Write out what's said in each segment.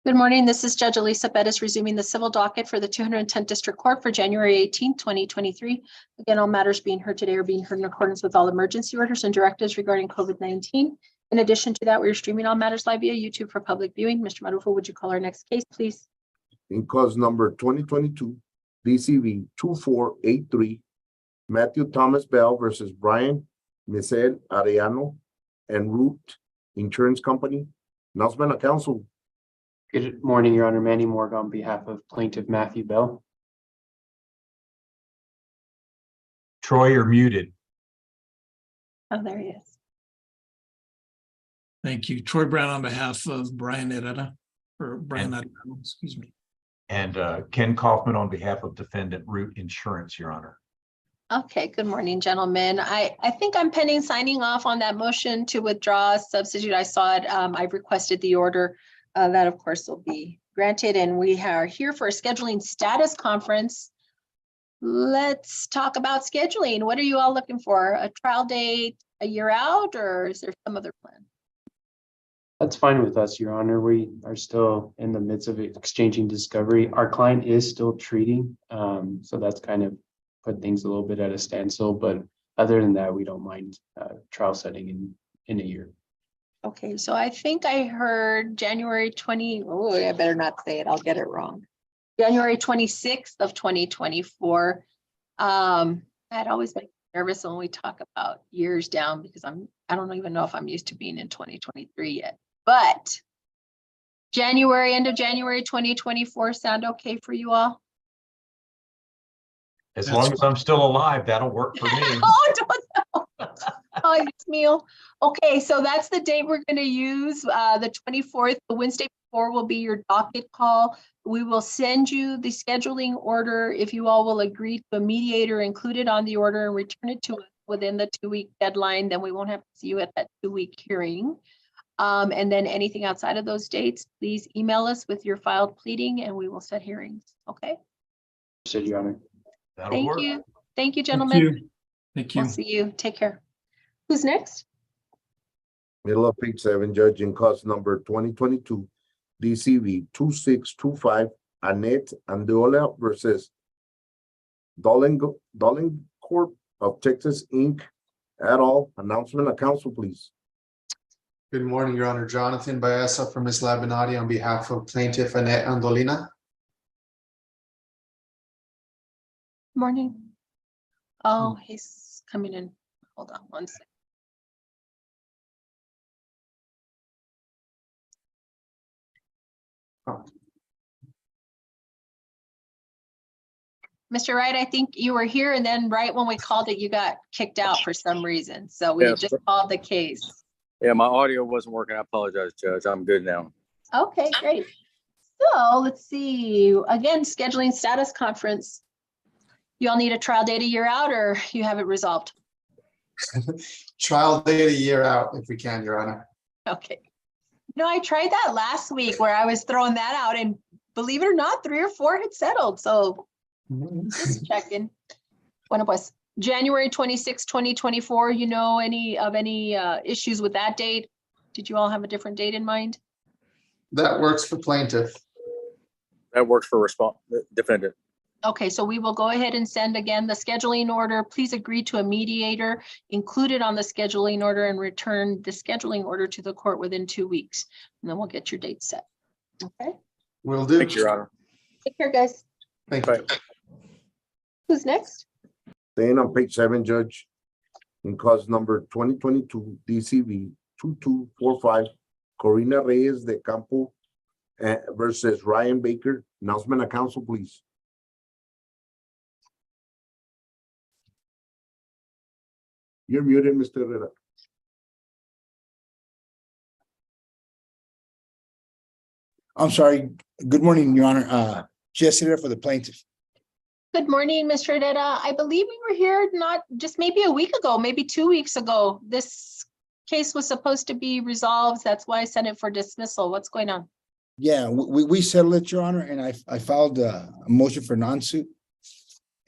Good morning. This is Judge Alyssa Perez resuming the civil docket for the 210th District Court for January 18, 2023. Again, all matters being heard today are being heard in accordance with all emergency orders and directives regarding COVID-19. In addition to that, we're streaming all matters live via YouTube for public viewing. Mr. Marufo, would you call our next case, please? In cause number 2022 DCV 2483, Matthew Thomas Bell versus Brian Misael Arellano and Root Insurance Company. Announcement of counsel. Good morning, Your Honor. Manny Morgan on behalf of Plaintiff Matthew Bell. Troy, you're muted. Oh, there he is. Thank you. Troy Brown on behalf of Brian Herrera, or Brian, excuse me. And Ken Kaufman on behalf of Defendant Root Insurance, Your Honor. Okay, good morning, gentlemen. I think I'm pending signing off on that motion to withdraw substitute. I saw it. I've requested the order. That, of course, will be granted. And we are here for a scheduling status conference. Let's talk about scheduling. What are you all looking for? A trial date a year out, or is there some other plan? That's fine with us, Your Honor. We are still in the midst of exchanging discovery. Our client is still treating, so that's kind of put things a little bit at a standstill. But other than that, we don't mind trial setting in a year. Okay, so I think I heard January 20. Oh, I better not say it. I'll get it wrong. January 26th of 2024. That always makes me nervous when we talk about years down because I don't even know if I'm used to being in 2023 yet. But end of January 2024 sound okay for you all? As long as I'm still alive, that'll work for me. Oh, don't know. Oh, it's meal. Okay, so that's the date we're going to use. The 24th, the Wednesday before will be your docket call. We will send you the scheduling order if you all will agree to a mediator included on the order and return it to us within the 2-week deadline. Then we won't have to see you at that 2-week hearing. And then anything outside of those dates, please email us with your filed pleading and we will set hearings. Okay. Said, Your Honor. That'll work. Thank you. Thank you, gentlemen. Thank you. We'll see you. Take care. Who's next? Middle of page 7, Judge, in cause number 2022 DCV 2625, Annette Andiola versus Dolan Corp of Texas Inc. et al. Announcement of counsel, please. Good morning, Your Honor. Jonathan Baeza from Ms. Labinati on behalf of Plaintiff Annette Andolina. Morning. Oh, he's coming in. Hold on one second. Oh. Mr. Wright, I think you were here and then right when we called it, you got kicked out for some reason. So we just called the case. Yeah, my audio wasn't working. I apologize, Judge. I'm good now. Okay, great. So let's see. Again, scheduling status conference. You all need a trial date a year out or you have it resolved? Trial date a year out if we can, Your Honor. Okay. No, I tried that last week where I was throwing that out and believe it or not, 3 or 4 had settled. So just checking. When it was January 26, 2024, you know any issues with that date? Did you all have a different date in mind? That works for plaintiff. That works for defendant. Okay, so we will go ahead and send again the scheduling order. Please agree to a mediator included on the scheduling order and return the scheduling order to the court within 2 weeks. And then we'll get your date set. Okay. Will do. Thank you, Your Honor. Take care, guys. Thank you. Who's next? Staying on page 7, Judge, in cause number 2022 DCV 2245, Corina Reyes de Campo versus Ryan Baker. Announcement of counsel, please. You're muted, Mr. Herrera. I'm sorry. Good morning, Your Honor. Jesse here for the plaintiff. Good morning, Mr. Herrera. I believe we were here not just maybe a week ago, maybe 2 weeks ago. This case was supposed to be resolved. That's why I sent it for dismissal. What's going on? Yeah, we settled it, Your Honor, and I filed a motion for non-suit.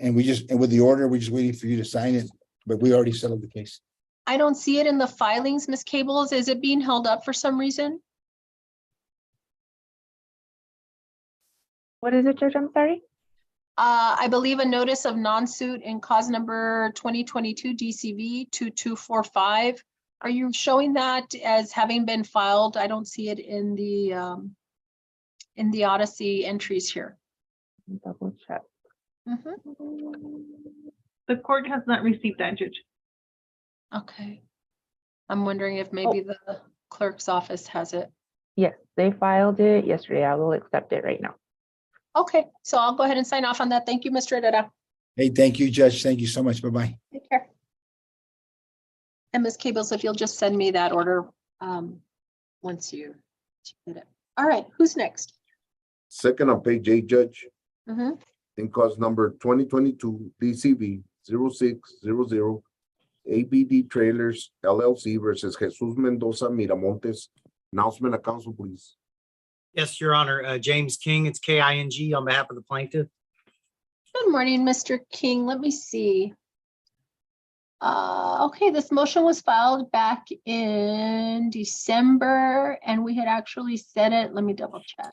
And with the order, we're just waiting for you to sign it, but we already settled the case. I don't see it in the filings, Ms. Cables. Is it being held up for some reason? What is it, Judge? I'm sorry. I believe a notice of non-suit in cause number 2022 DCV 2245. Are you showing that as having been filed? I don't see it in the Odyssey entries here. Double check. Mhm. The court has not received that, Judge. Okay. I'm wondering if maybe the clerk's office has it. Yes, they filed it yesterday. I will accept it right now. Okay, so I'll go ahead and sign off on that. Thank you, Mr. Herrera. Hey, thank you, Judge. Thank you so much. Bye-bye. Take care. And Ms. Cables, if you'll just send me that order once you get it. All right, who's next? Second on page 8, Judge, Mhm. in cause number 2022 DCV 0600 ABD Trailers LLC versus Jesus Mendoza Miramontes. Announcement of council, please. Yes, Your Honor. James King, it's King on behalf of the plaintiff. Good morning, Mr. King. Let me see. Okay, this motion was filed back in December and we had actually said it. Let me double check.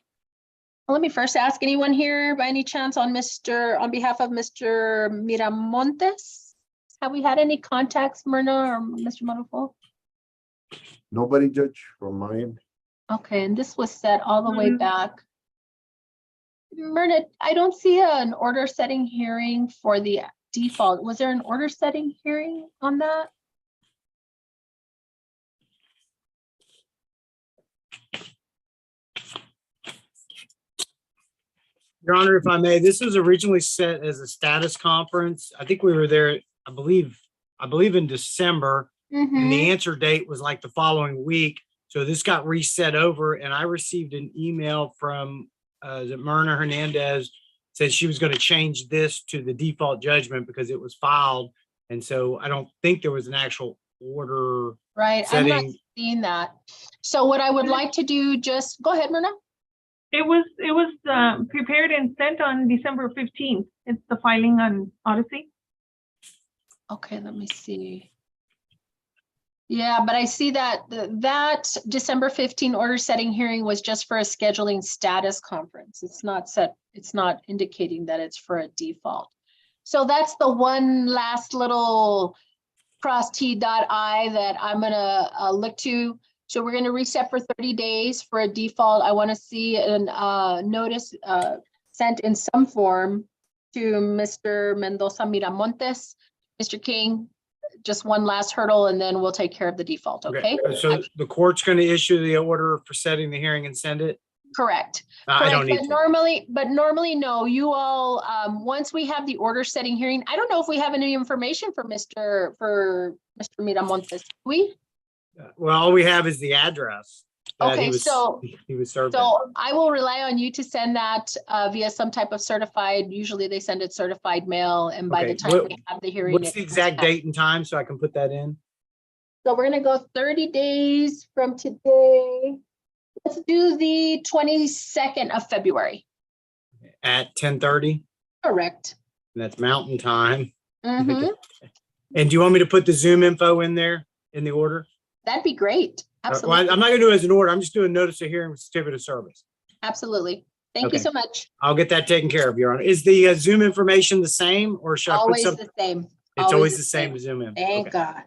Well, let me first ask anyone here by any chance on behalf of Mr. Miramontes? Have we had any contacts, Myrna or Mr. Monofo? Nobody, Judge, from my end. Okay, and this was set all the way back. Myrna, I don't see an order setting hearing for the default. Was there an order setting hearing on that? Your Honor, if I may, this was originally set as a status conference. I think we were there, I believe in December, and Mhm. the answer date was like the following week. So this got reset over and I received an email from is it Myrna Hernandez, said she was going to change this to the default judgment because it was filed. And so I don't think there was an actual order Right, I'm not setting. seeing that. So what I would like to do, just go ahead, Myrna. It was prepared and sent on December 15th. It's the filing on Odyssey. Okay, let me see. Yeah, but I see that that December 15 order setting hearing was just for a scheduling status conference. It's not set, it's not indicating that it's for a default. So that's the one last little cross T dot I that I'm gonna look to. So we're gonna reset for 30 days for a default. I wanna see an notice sent in some form to Mr. Mendoza Miramontes. Mr. King, just one last hurdle and then we'll take care of the default, okay? So the court's going to issue the order for setting the hearing and send it? Correct. I don't Correct, need but to. normally, no, you all, once we have the order setting hearing, I don't know if we have any information for Mr. Miramontes, do we? Well, all we have is the address. that Okay, he was- so- He was served. at. So I will rely on you to send that via some type of certified, usually they send it certified mail and by the Okay, time what- we have the hearing. What's it the comes exact back. date and time so I can put that in? So we're gonna go 30 days from today. Let's do the 22nd of February. At 10:30? Correct. That's Mountain Time. Mhm. And do you want me to put the Zoom info in there in the order? That'd be great. Well, Absolutely. I'm not gonna do it as an order. I'm just doing notice of hearing with certificate of service. Absolutely. Thank you Okay. so much. I'll get that taken care of, Your Honor. Is the Zoom information the same or should I put Always something? the same. It's always the same as Zoom info. Thank Okay. God.